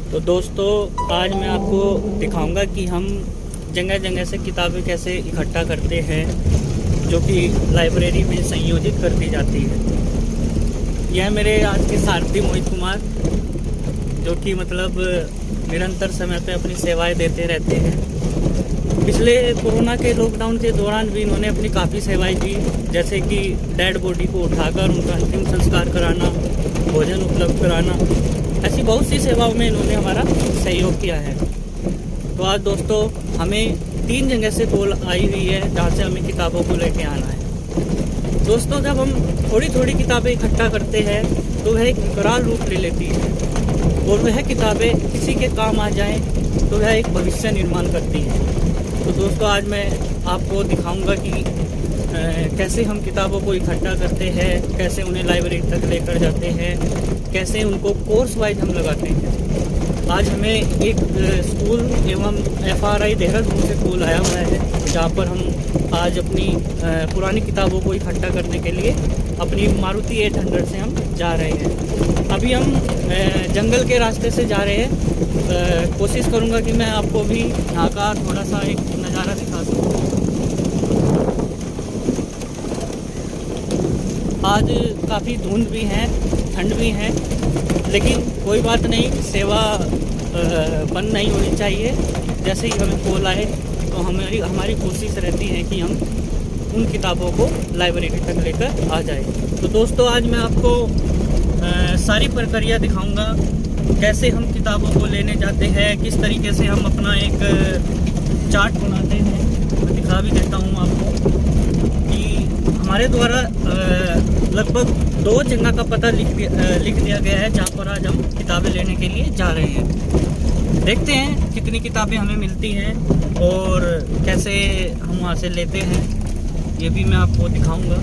तो दोस्तों, आज मैं आपको दिखाऊंगा कि हम जगह जगह से किताबें कैसे इकट्ठा करते हैं, जो कि लाइब्रेरी में संयोजित कर दी जाती है। यह मेरे आज के सारथी मोहित कुमार, जो कि मतलब निरंतर समय पे अपनी सेवाएं देते रहते हैं। पिछले कोरोना के लॉकडाउन के दौरान भी इन्होंने अपनी काफ़ी सेवाएं दी, जैसे कि डेड बॉडी को उठाकर उनका अंतिम संस्कार कराना, भोजन उपलब्ध कराना। ऐसी बहुत सी सेवाओं में इन्होंने हमारा सहयोग किया है। तो आज दोस्तों, हमें 3 जगह से कॉल आई हुई है जहाँ से हमें किताबों को लेके आना है। दोस्तों, जब हम थोड़ी थोड़ी किताबें इकट्ठा करते हैं तो वह एक विकराल रूप ले लेती है, और वह किताबें किसी के काम आ जाएं तो वह एक भविष्य निर्माण करती है। तो दोस्तों, आज मैं आपको दिखाऊंगा कि कैसे हम किताबों को इकट्ठा करते हैं, कैसे उन्हें लाइब्रेरी तक लेकर जाते हैं, कैसे उनको कोर्स वाइज हम लगाते हैं। आज हमें एक स्कूल एवं FRI देहरादून से कॉल आया हुआ है, जहाँ पर हम आज अपनी पुरानी किताबों को इकट्ठा करने के लिए अपनी मारुति 800 से हम जा रहे हैं। अभी हम जंगल के रास्ते से जा रहे हैं। कोशिश करूँगा कि मैं आपको भी यहाँ का थोड़ा सा एक नज़ारा दिखा सकूँ। आज काफ़ी धुंध भी है, ठंड भी है, लेकिन कोई बात नहीं, सेवा बंद नहीं होनी चाहिए। जैसे ही हमें कॉल आए तो हमारी कोशिश रहती है कि हम उन किताबों को लाइब्रेरी तक लेकर आ जाए। तो दोस्तों, आज मैं आपको सारी प्रक्रिया दिखाऊंगा, कैसे हम किताबों को लेने जाते हैं, किस तरीके से हम अपना एक चार्ट बनाते हैं। मैं दिखा भी देता हूँ आपको कि हमारे द्वारा लगभग 2 जगह का पता लिख दिया गया है, जहाँ पर आज हम किताबें लेने के लिए जा रहे हैं। देखते हैं कितनी किताबें हमें मिलती हैं और कैसे हम वहाँ से लेते हैं, ये भी मैं आपको दिखाऊंगा।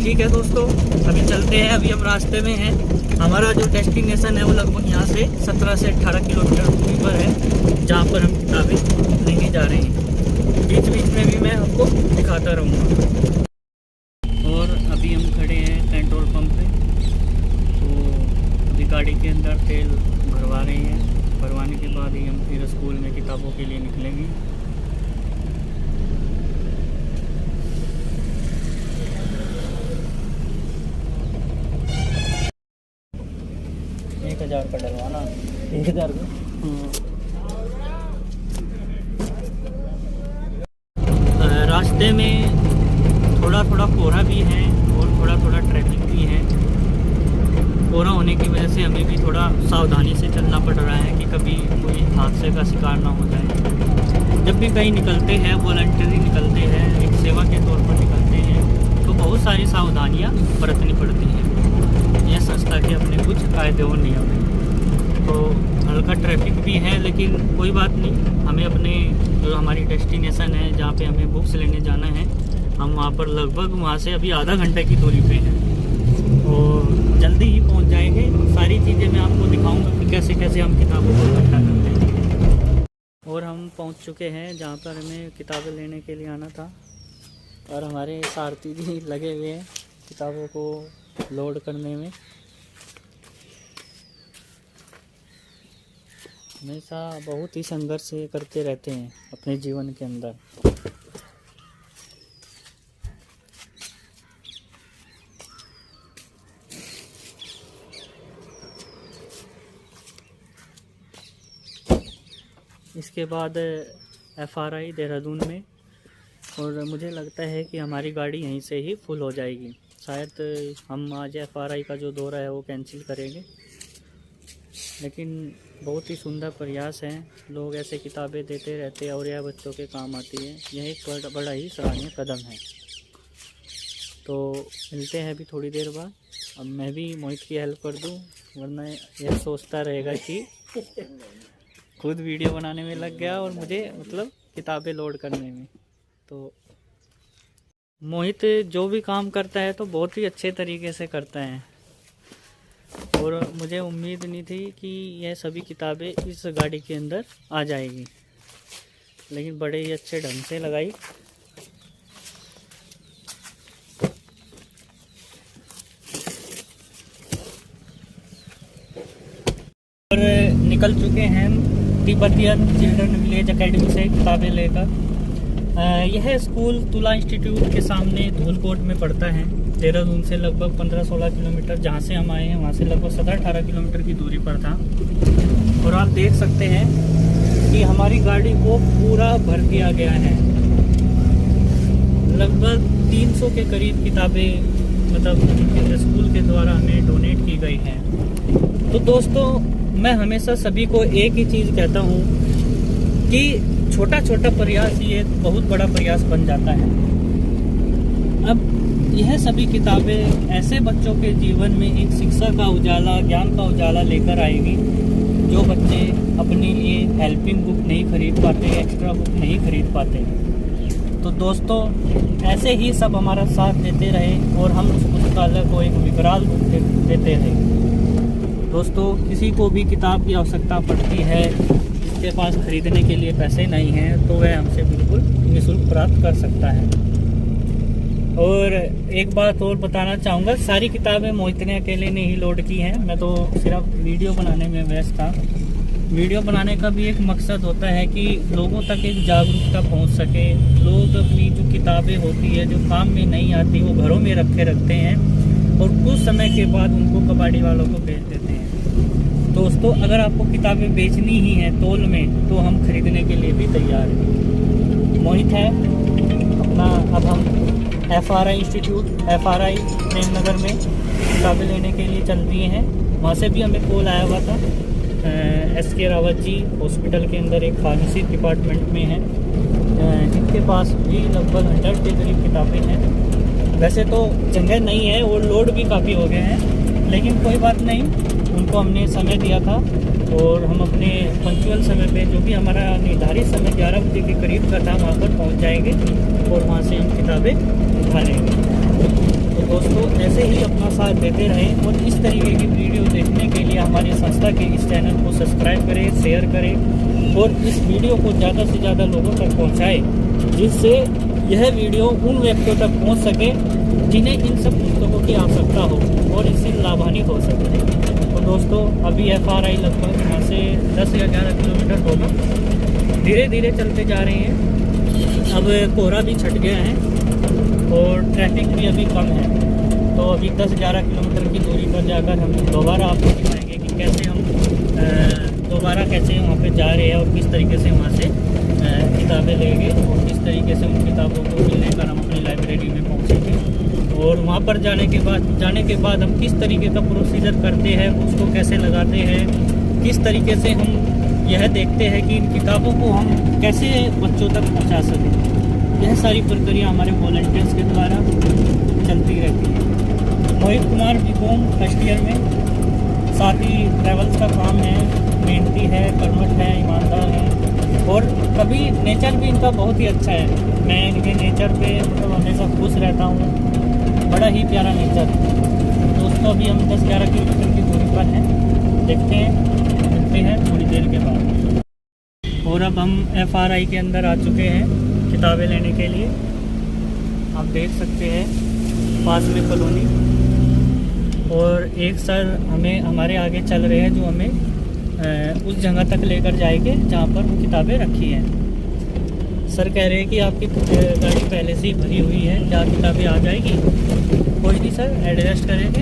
ठीक है दोस्तों, अभी चलते हैं। अभी हम रास्ते में हैं। हमारा जो डेस्टिनेशन है वो लगभग यहाँ से 17 से 18 किलोमीटर दूरी पर है, जहाँ पर हम किताबें लेने जा रहे हैं। बीच बीच में भी मैं आपको दिखाता रहूँगा। और अभी हम खड़े हैं पेट्रोल पंप पे। तो अभी गाड़ी के अंदर तेल भरवा रहे हैं। भरवाने के बाद ही हम फिर स्कूल में किताबों के लिए निकलेंगे। एक 1000 का डलवाना, 1000 का। रास्ते में थोड़ा थोड़ा कोहरा भी है और थोड़ा थोड़ा ट्रैफिक भी है। कोहरा होने की वजह से हमें भी थोड़ा सावधानी से चलना पड़ रहा है कि कभी कोई हादसे का शिकार ना हो जाए। जब भी कहीं निकलते हैं, वॉलंटरी निकलते हैं, एक सेवा के तौर पर निकलते हैं, तो बहुत सारी सावधानियाँ बरतनी पड़ती हैं। यह संस्था के अपने कुछ कायदे और नियम हैं। तो हल्का ट्रैफिक भी है, लेकिन कोई बात नहीं। हमें अपने जो हमारी डेस्टिनेशन है, जहाँ पे हमें बुक्स लेने जाना है, हम वहाँ पर लगभग वहाँ से अभी आधा घंटे की दूरी पे हैं और जल्दी ही पहुँच जाएंगे। सारी चीज़ें मैं आपको दिखाऊंगा कि कैसे कैसे हम किताबों को इकट्ठा करते हैं। और हम पहुँच चुके हैं जहाँ पर हमें किताबें लेने के लिए आना था, और हमारे सारथी भी लगे हुए हैं किताबों को लोड करने में। हमेशा बहुत ही संघर्ष करते रहते हैं अपने जीवन के अंदर। इसके बाद FRI देहरादून में, और मुझे लगता है कि हमारी गाड़ी यहीं से ही फुल हो जाएगी। शायद हम आज FRI का जो दौरा है वो कैंसिल करेंगे, लेकिन बहुत ही सुंदर प्रयास है। लोग ऐसे किताबें देते रहते हैं और यह बच्चों के काम आती है। यह एक बड़ा ही सराहनीय कदम है। तो मिलते हैं अभी थोड़ी देर बाद। अब मैं भी मोहित की हेल्प कर दूं, वरना यह सोचता रहेगा कि खुद वीडियो बनाने में लग गया और मुझे मतलब किताबें लोड करने में। तो मोहित जो भी काम करता है तो बहुत ही अच्छे तरीके से करता है, और मुझे उम्मीद नहीं थी कि यह सभी किताबें इस गाड़ी के अंदर आ जाएगी, लेकिन बड़े ही अच्छे ढंग से लगाई। और निकल चुके हैं तिब्बतियन चिल्ड्रन विलेज एकेडमी से किताबें लेकर। यह स्कूल तुला इंस्टीट्यूट के सामने धूलकोट में पड़ता है। देहरादून से लगभग 15-16 किलोमीटर, जहाँ से हम आए हैं वहाँ से लगभग 17-18 किलोमीटर की दूरी पर था। और आप देख सकते हैं कि हमारी गाड़ी को पूरा भर दिया गया है। लगभग 300 के करीब किताबें मतलब स्कूल के द्वारा हमें डोनेट की गई हैं। तो दोस्तों, मैं हमेशा सभी को एक ही चीज़ कहता हूँ कि छोटा छोटा प्रयास ये बहुत बड़ा प्रयास बन जाता है। अब यह सभी किताबें ऐसे बच्चों के जीवन में एक शिक्षा का उजाला, ज्ञान का उजाला लेकर आएगी, जो बच्चे अपने लिए हेल्पिंग बुक नहीं खरीद पाते, एक्स्ट्रा बुक नहीं खरीद पाते। तो दोस्तों, ऐसे ही सब हमारा साथ देते रहे और हम उस पुस्तकालय को एक विकराल रूप देते रहे। दोस्तों, किसी को भी किताब की आवश्यकता पड़ती है, जिसके पास खरीदने के लिए पैसे नहीं हैं, तो वह हमसे बिल्कुल निःशुल्क प्राप्त कर सकता है। और एक बात और बताना चाहूँगा, सारी किताबें मोहित ने अकेले ने ही लोड की हैं। मैं तो सिर्फ वीडियो बनाने में व्यस्त था। वीडियो बनाने का भी एक मकसद होता है कि लोगों तक एक जागरूकता पहुंच सके। लोग अपनी जो किताबें होती है, जो काम में नहीं आती, वो घरों में रखते हैं और कुछ समय के बाद उनको कबाड़ी वालों को बेच देते हैं। दोस्तों, अगर आपको किताबें बेचनी ही हैं तौल में, तो हम खरीदने के लिए भी तैयार हैं। मोहित है अपना। अब हम FRI इंस्टीट्यूट, FRI प्रेमनगर में किताबें लेने के लिए चल दिए हैं। वहाँ से भी हमें कॉल आया हुआ था। SK रावत जी हॉस्पिटल के अंदर एक फार्मेसी डिपार्टमेंट में है, जिनके पास भी लगभग 100 के करीब किताबें हैं। वैसे तो जगह नहीं है और लोड भी काफ़ी हो गए हैं, लेकिन कोई बात नहीं, उनको हमने समय दिया था और हम अपने पंक्चुअल समय पे, जो भी हमारा निर्धारित समय 11 बजे के करीब का था, वहाँ पर पहुँच जाएंगे और वहाँ से हम किताबें उठा लेंगे। तो दोस्तों, ऐसे ही अपना साथ देते रहें और इस तरीके की वीडियो देखने के लिए हमारी संस्था के इस चैनल को सब्सक्राइब करें, शेयर करें और इस वीडियो को ज़्यादा से ज़्यादा लोगों तक पहुँचाएं, जिससे यह वीडियो उन व्यक्तियों तक पहुँच सके जिन्हें इन सब पुस्तकों की आवश्यकता हो और इससे लाभान्वित हो सके। तो दोस्तों, अभी FRI लगभग यहाँ से 10 या 11 किलोमीटर होगा। धीरे धीरे चलते जा रहे हैं। अब कोहरा भी छट गया है और ट्रैफिक भी अभी कम है। तो अभी 10-11 किलोमीटर की दूरी पर जाकर हम दोबारा आपको दिखाएंगे कि कैसे हम दोबारा कैसे वहाँ पे जा रहे हैं और किस तरीके से वहाँ से किताबें लेंगे और किस तरीके से उन किताबों को लेकर हम अपनी लाइब्रेरी में पहुँचेंगे। और वहाँ पर जाने के बाद हम किस तरीके का प्रोसीजर करते हैं, उसको कैसे लगाते हैं, किस तरीके से हम यह देखते हैं कि इन किताबों को हम कैसे बच्चों तक पहुँचा सकें। यह सारी प्रक्रिया हमारे वॉलंटियर्स के द्वारा चलती रहती है। Mohit Kumar BCom first year में, साथ ही ट्रैवल्स का काम है, मेहनती है, कर्मठ है, ईमानदार है और कभी नेचर भी इनका बहुत ही अच्छा है। मैं इनके नेचर पे मतलब हमेशा खुश रहता हूँ, बड़ा ही प्यारा नेचर। दोस्तों, अभी हम 10-11 किलोमीटर की दूरी पर हैं, देखते हैं, मिलते हैं थोड़ी देर के बाद। और अब हम FRI के अंदर आ चुके हैं किताबें लेने के लिए। आप देख सकते हैं पास में कॉलोनी और एक सर हमें हमारे आगे चल रहे हैं, जो हमें उस जगह तक लेकर जाएंगे जहाँ पर किताबें रखी हैं। सर कह रहे हैं कि आपकी गाड़ी पहले से ही भरी हुई है, क्या किताबें आ जाएगी? कोई नहीं सर, एडजस्ट करेंगे।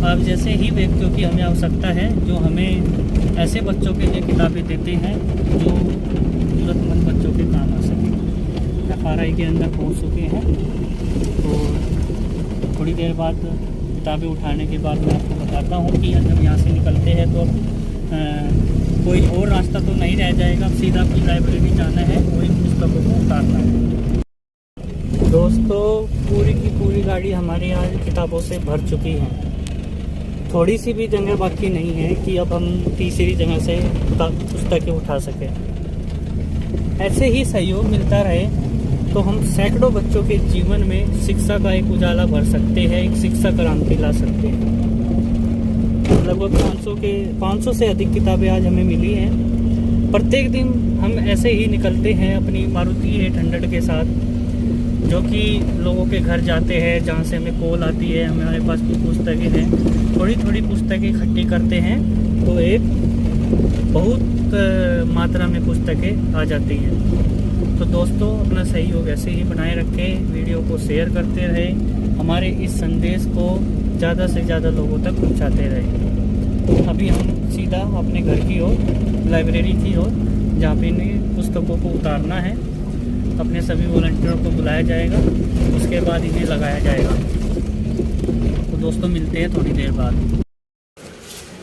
आप जैसे ही व्यक्तियों की हमें आवश्यकता है, जो हमें ऐसे बच्चों के लिए किताबें देते हैं जो ज़रूरतमंद बच्चों के काम आ सके। FRI के अंदर पहुंच चुके हैं, तो थोड़ी देर बाद किताबें उठाने के बाद मैं आपको बताता हूं कि जब यहाँ से निकलते हैं तो कोई और रास्ता तो नहीं रह जाएगा, सीधा अपनी लाइब्रेरी जाना है और इन पुस्तकों को उतारना है। दोस्तों, पूरी की पूरी गाड़ी हमारे यहाँ किताबों से भर चुकी है। थोड़ी सी भी जगह बाकी नहीं है कि अब हम तीसरी जगह से पुस्तकें उठा सकें। ऐसे ही सहयोग मिलता रहे तो हम सैकड़ों बच्चों के जीवन में शिक्षा का एक उजाला भर सकते हैं, एक शिक्षा क्रांति ला सकते हैं। लगभग 500 से अधिक किताबें आज हमें मिली हैं। प्रत्येक दिन हम ऐसे ही निकलते हैं अपनी मारुति 800 के साथ, जो कि लोगों के घर जाते हैं, जहाँ से हमें कॉल आती है हमारे पास कुछ पुस्तकें हैं, थोड़ी थोड़ी पुस्तकें इकट्ठी करते हैं तो एक बहुत मात्रा में पुस्तकें आ जाती हैं। तो दोस्तों अपना सहयोग ऐसे ही बनाए रखें, वीडियो को शेयर करते रहें, हमारे इस संदेश को ज़्यादा से ज़्यादा लोगों तक पहुंचाते रहें। अभी हम सीधा अपने घर की ओर, लाइब्रेरी की ओर, जहाँ पे इन्हें पुस्तकों को उतारना है, अपने सभी वॉलंटियरों को बुलाया जाएगा, उसके बाद इन्हें लगाया जाएगा। तो दोस्तों मिलते हैं थोड़ी देर बाद।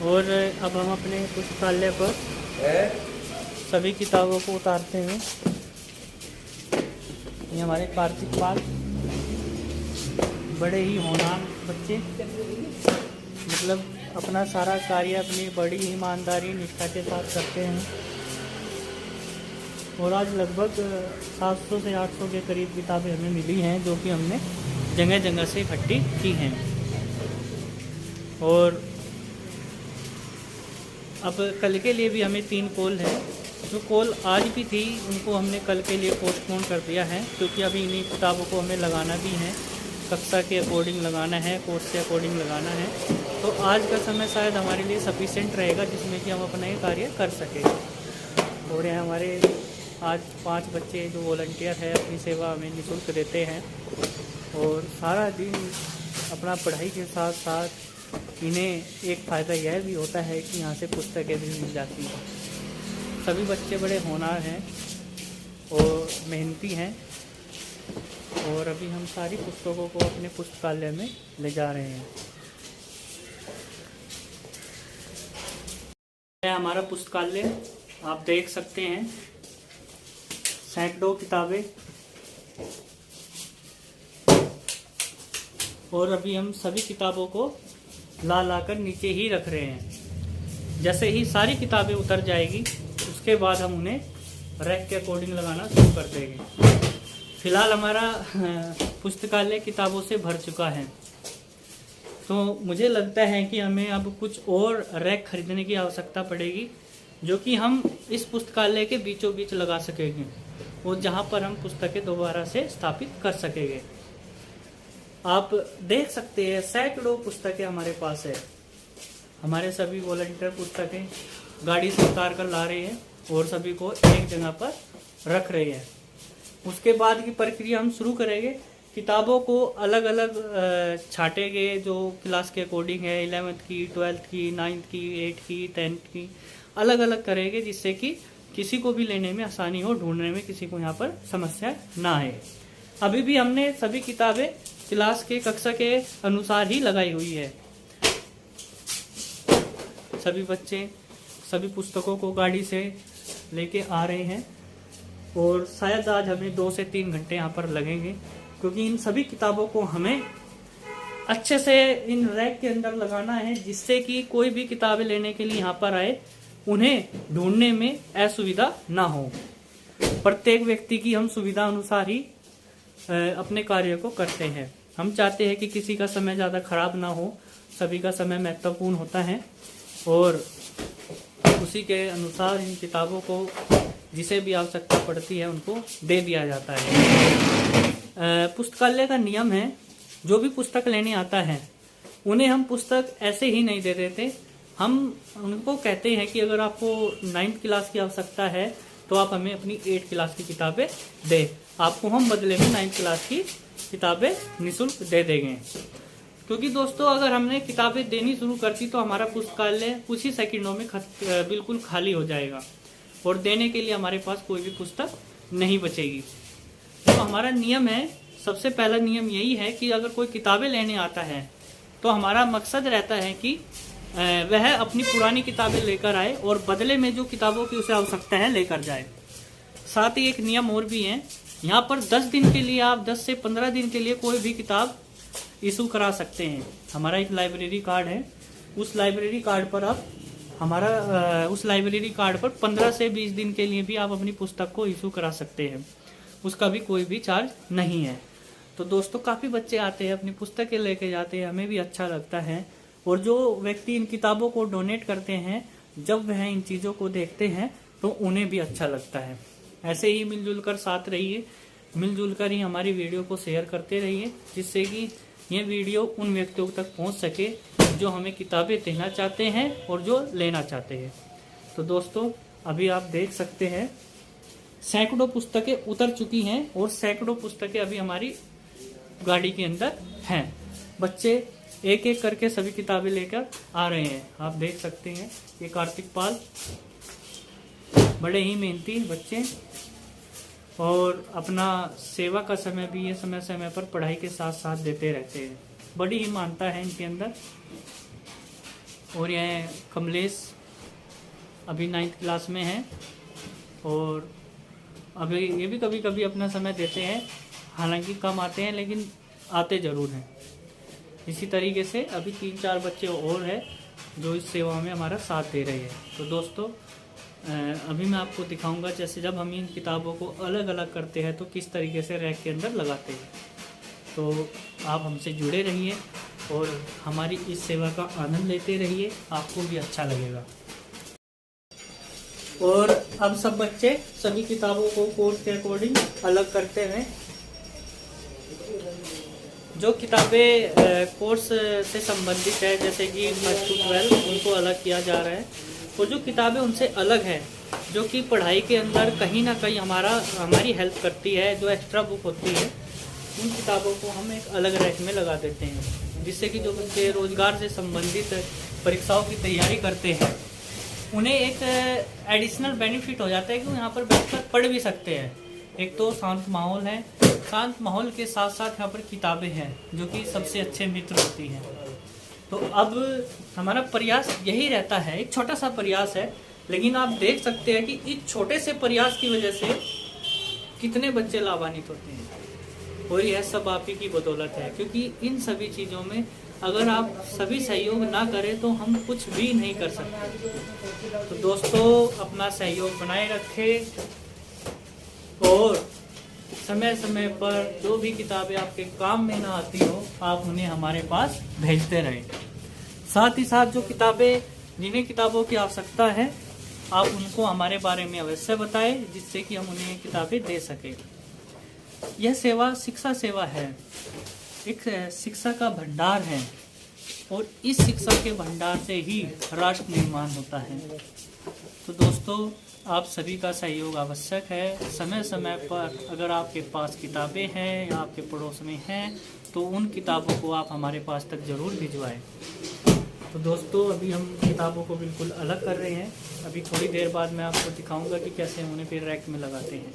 और अब हम अपने पुस्तकालय पर सभी किताबों को उतारते हैं। ये हमारे कार्तिक पाल बड़े ही होनहार बच्चे, मतलब अपना सारा कार्य अपनी बड़ी ईमानदारी निष्ठा के साथ करते हैं। और आज लगभग 700 से 800 के करीब किताबें हमें मिली हैं, जो कि हमने जगह जगह से इकट्ठी की हैं। और अब कल के लिए भी हमें 3 कॉल है। जो कॉल आज भी थी उनको हमने कल के लिए पोस्टपोन कर दिया है, क्योंकि अभी इन्हीं किताबों को हमें लगाना भी है, कक्षा के अकॉर्डिंग लगाना है, कोर्स के अकॉर्डिंग लगाना है। तो आज का समय शायद हमारे लिए सफिशेंट रहेगा, जिसमें कि हम अपना ये कार्य कर सकें। और यहाँ हमारे आज 5 बच्चे जो वॉलंटियर है अपनी सेवा हमें निःशुल्क देते हैं, और सारा दिन अपना पढ़ाई के साथ साथ इन्हें एक फ़ायदा यह भी होता है कि यहाँ से पुस्तकें भी मिल जाती हैं। सभी बच्चे बड़े होनहार हैं और मेहनती हैं। और अभी हम सारी पुस्तकों को अपने पुस्तकालय में ले जा रहे हैं। यह हमारा पुस्तकालय आप देख सकते हैं, सैकड़ों किताबें। और अभी हम सभी किताबों को ला कर नीचे ही रख रहे हैं। जैसे ही सारी किताबें उतर जाएगी उसके बाद हम उन्हें रैक के अकॉर्डिंग लगाना शुरू कर देंगे। फिलहाल हमारा पुस्तकालय किताबों से भर चुका है, तो मुझे लगता है कि हमें अब कुछ और रैक खरीदने की आवश्यकता पड़ेगी, जो कि हम इस पुस्तकालय के बीचों बीच लगा सकेंगे और जहां पर हम पुस्तकें दोबारा से स्थापित कर सकेंगे। आप देख सकते हैं सैकड़ों पुस्तकें हमारे पास है। हमारे सभी वॉलंटियर पुस्तकें गाड़ी से उतार कर ला रहे हैं और सभी को एक जगह पर रख रहे हैं। उसके बाद की प्रक्रिया हम शुरू करेंगे। किताबों को अलग अलग छाटेंगे, जो क्लास के अकॉर्डिंग है, 11th की, 12th की, 9th की, 8th की, 10th की, अलग अलग करेंगे, जिससे कि किसी को भी लेने में आसानी हो, ढूंढने में किसी को यहाँ पर समस्या ना आए। अभी भी हमने सभी किताबें क्लास के, कक्षा के अनुसार ही लगाई हुई है। सभी बच्चे सभी पुस्तकों को गाड़ी से लेके आ रहे हैं, और शायद आज हमें 2 से 3 घंटे यहाँ पर लगेंगे, क्योंकि इन सभी किताबों को हमें अच्छे से इन रैक के अंदर लगाना है, जिससे कि कोई भी किताबें लेने के लिए यहाँ पर आए उन्हें ढूंढने में असुविधा ना हो। प्रत्येक व्यक्ति की हम सुविधा अनुसार ही अपने कार्य को करते हैं। हम चाहते हैं कि किसी का समय ज़्यादा खराब ना हो, सभी का समय महत्वपूर्ण होता है, और उसी के अनुसार इन किताबों को जिसे भी आवश्यकता पड़ती है उनको दे दिया जाता है। पुस्तकालय का नियम है, जो भी पुस्तक लेने आता है उन्हें हम पुस्तक ऐसे ही नहीं दे देते। हम उनको कहते हैं कि अगर आपको 9th क्लास की आवश्यकता है तो आप हमें अपनी 8th क्लास की किताबें दें, आपको हम बदले में 9th क्लास की किताबें निःशुल्क दे देंगे। क्योंकि दोस्तों अगर हमने किताबें देनी शुरू कर दी तो हमारा पुस्तकालय कुछ ही सेकंडों में बिल्कुल खाली हो जाएगा, और देने के लिए हमारे पास कोई भी पुस्तक नहीं बचेगी। तो हमारा नियम है, सबसे पहला नियम यही है कि अगर कोई किताबें लेने आता है तो हमारा मकसद रहता है कि वह अपनी पुरानी किताबें लेकर आए और बदले में जो किताबों की उसे आवश्यकता है लेकर जाए। साथ ही एक नियम और भी है, यहाँ पर 10 दिन के लिए, आप 10 से 15 दिन के लिए कोई भी किताब इशू करा सकते हैं। हमारा एक लाइब्रेरी कार्ड है, उस लाइब्रेरी कार्ड पर आप उस लाइब्रेरी कार्ड पर 15 से 20 दिन के लिए भी आप अपनी पुस्तक को इशू करा सकते हैं, उसका भी कोई भी चार्ज नहीं है। तो दोस्तों काफ़ी बच्चे आते हैं, अपनी पुस्तकें लेके जाते हैं, हमें भी अच्छा लगता है। और जो व्यक्ति इन किताबों को डोनेट करते हैं, जब वह इन चीज़ों को देखते हैं तो उन्हें भी अच्छा लगता है। ऐसे ही मिलजुल कर साथ रहिए, मिलजुल कर ही हमारी वीडियो को शेयर करते रहिए, जिससे कि ये वीडियो उन व्यक्तियों तक पहुंच सके जो हमें किताबें देना चाहते हैं और जो लेना चाहते हैं। तो दोस्तों अभी आप देख सकते हैं सैकड़ों पुस्तकें उतर चुकी हैं और सैकड़ों पुस्तकें अभी हमारी गाड़ी के अंदर हैं। बच्चे एक एक करके सभी किताबें लेकर आ रहे हैं। आप देख सकते हैं ये कार्तिक पाल बड़े ही मेहनती बच्चे और अपना सेवा का समय भी ये समय समय पर पढ़ाई के साथ साथ देते रहते हैं। बड़ी ही मानता है इनके अंदर। और यह कमलेश अभी 9th क्लास में है और अभी ये भी कभी कभी अपना समय देते हैं, हालांकि कम आते हैं लेकिन आते ज़रूर हैं। इसी तरीके से अभी 3-4 बच्चे और हैं जो इस सेवा में हमारा साथ दे रहे हैं। तो दोस्तों अभी मैं आपको दिखाऊंगा जैसे जब हम इन किताबों को अलग अलग करते हैं तो किस तरीके से रैक के अंदर लगाते हैं। तो आप हमसे जुड़े रहिए और हमारी इस सेवा का आनंद लेते रहिए, आपको भी अच्छा लगेगा। और अब सब बच्चे सभी किताबों को कोर्स के अकॉर्डिंग अलग करते हैं। जो किताबें कोर्स से संबंधित है जैसे कि 1 to 12 उनको अलग किया जा रहा है। और जो किताबें उनसे अलग है जो कि पढ़ाई के अंदर कहीं ना कहीं हमारी हेल्प करती है, जो एक्स्ट्रा बुक होती है, उन किताबों को हम एक अलग रैक में लगा देते हैं, जिससे कि जो बच्चे रोजगार से संबंधित परीक्षाओं की तैयारी करते हैं उन्हें एक एडिशनल बेनिफिट हो जाता है कि वो यहाँ पर बैठकर पढ़ भी सकते हैं। एक तो शांत माहौल है, शांत माहौल के साथ साथ यहाँ पर किताबें हैं जो कि सबसे अच्छे मित्र होती हैं। तो अब हमारा प्रयास यही रहता है, एक छोटा सा प्रयास है, लेकिन आप देख सकते हैं कि इस छोटे से प्रयास की वजह से कितने बच्चे लाभान्वित होते हैं। और यह सब आप ही की बदौलत है, क्योंकि इन सभी चीज़ों में अगर आप सभी सहयोग ना करें तो हम कुछ भी नहीं कर सकते। तो दोस्तों अपना सहयोग बनाए रखें और समय समय पर जो भी किताबें आपके काम में ना आती हो आप उन्हें हमारे पास भेजते रहें। साथ ही साथ जो किताबें जिन्हें किताबों की आवश्यकता है आप उनको हमारे बारे में अवश्य बताएं, जिससे कि हम उन्हें किताबें दे सकें। यह सेवा शिक्षा सेवा है, एक शिक्षा का भंडार है और इस शिक्षा के भंडार से ही राष्ट्र निर्माण होता है। तो दोस्तों आप सभी का सहयोग आवश्यक है। समय समय पर अगर आपके पास किताबें हैं या आपके पड़ोस में हैं तो उन किताबों को आप हमारे पास तक ज़रूर भिजवाएं। तो दोस्तों अभी हम किताबों को बिल्कुल अलग कर रहे हैं। अभी थोड़ी देर बाद मैं आपको दिखाऊंगा कि कैसे हम उन्हें फिर रैक में लगाते हैं।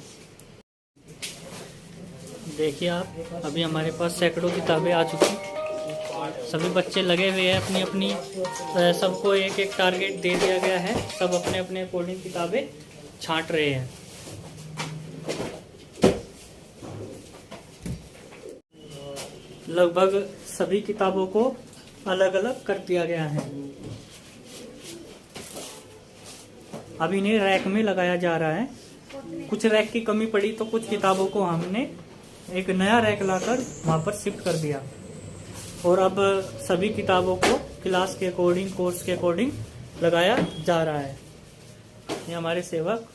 देखिए आप अभी हमारे पास सैकड़ों किताबें आ चुकी, सभी बच्चे लगे हुए हैं अपनी अपनी, सबको एक एक टारगेट दे दिया गया है, सब अपने अपने अकॉर्डिंग किताबें छांट रहे हैं। लगभग सभी किताबों को अलग अलग कर दिया गया है। अब इन्हें रैक में लगाया जा रहा है। कुछ रैक की कमी पड़ी तो कुछ किताबों को हमने एक नया रैक लाकर वहाँ पर शिफ्ट कर दिया और अब सभी किताबों को क्लास के अकॉर्डिंग, कोर्स के अकॉर्डिंग लगाया जा रहा है। ये हमारे सेवक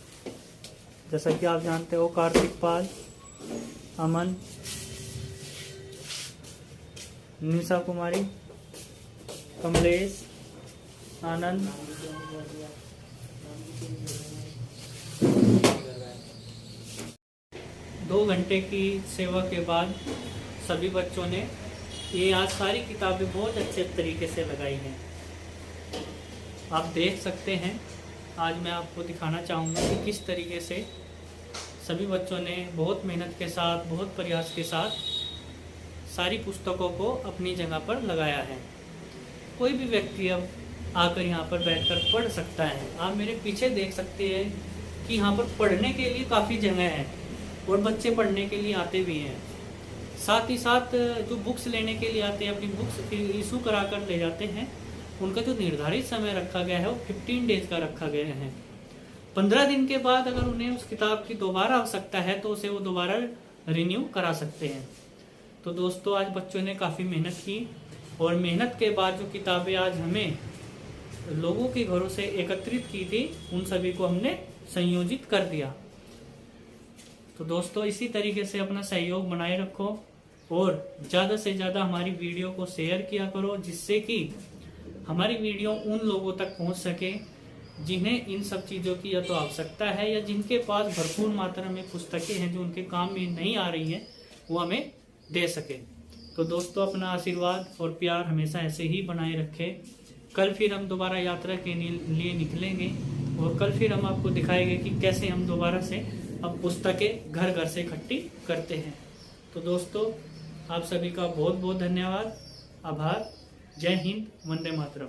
जैसा कि आप जानते हो कार्तिक पाल, अमन, निशा कुमारी, कमलेश, आनंद, दो घंटे की सेवा के बाद सभी बच्चों ने ये आज सारी किताबें बहुत अच्छे तरीके से लगाई हैं। आप देख सकते हैं, आज मैं आपको दिखाना चाहूँगा कि किस तरीके से सभी बच्चों ने बहुत मेहनत के साथ, बहुत प्रयास के साथ सारी पुस्तकों को अपनी जगह पर लगाया है। कोई भी व्यक्ति अब आकर यहाँ पर बैठकर पढ़ सकता है। आप मेरे पीछे देख सकते हैं कि यहाँ पर पढ़ने के लिए काफ़ी जगह है और बच्चे पढ़ने के लिए आते भी हैं। साथ ही साथ जो बुक्स लेने के लिए आते हैं, अपनी बुक्स इशू करा कर ले जाते हैं, उनका जो निर्धारित समय रखा गया है वो 15 डेज का रखा गया है। 15 दिन के बाद अगर उन्हें उस किताब की दोबारा आवश्यकता है तो उसे वो दोबारा रिन्यू करा सकते हैं। तो दोस्तों आज बच्चों ने काफ़ी मेहनत की और मेहनत के बाद जो किताबें आज हमें लोगों के घरों से एकत्रित की थी उन सभी को हमने संयोजित कर दिया। तो दोस्तों इसी तरीके से अपना सहयोग बनाए रखो और ज़्यादा से ज़्यादा हमारी वीडियो को शेयर किया करो, जिससे कि हमारी वीडियो उन लोगों तक पहुंच सके जिन्हें इन सब चीज़ों की या तो आवश्यकता है या जिनके पास भरपूर मात्रा में पुस्तकें हैं जो उनके काम में नहीं आ रही हैं, वो हमें दे सके। तो दोस्तों, अपना आशीर्वाद और प्यार हमेशा ऐसे ही बनाए रखें। कल फिर हम दोबारा यात्रा के लिए निकलेंगे और कल फिर हम आपको दिखाएंगे कि कैसे हम दोबारा से अब पुस्तकें घर घर से इकट्ठी करते हैं। तो दोस्तों, आप सभी का बहुत बहुत धन्यवाद, आभार। जय हिंद, वंदे मातरम।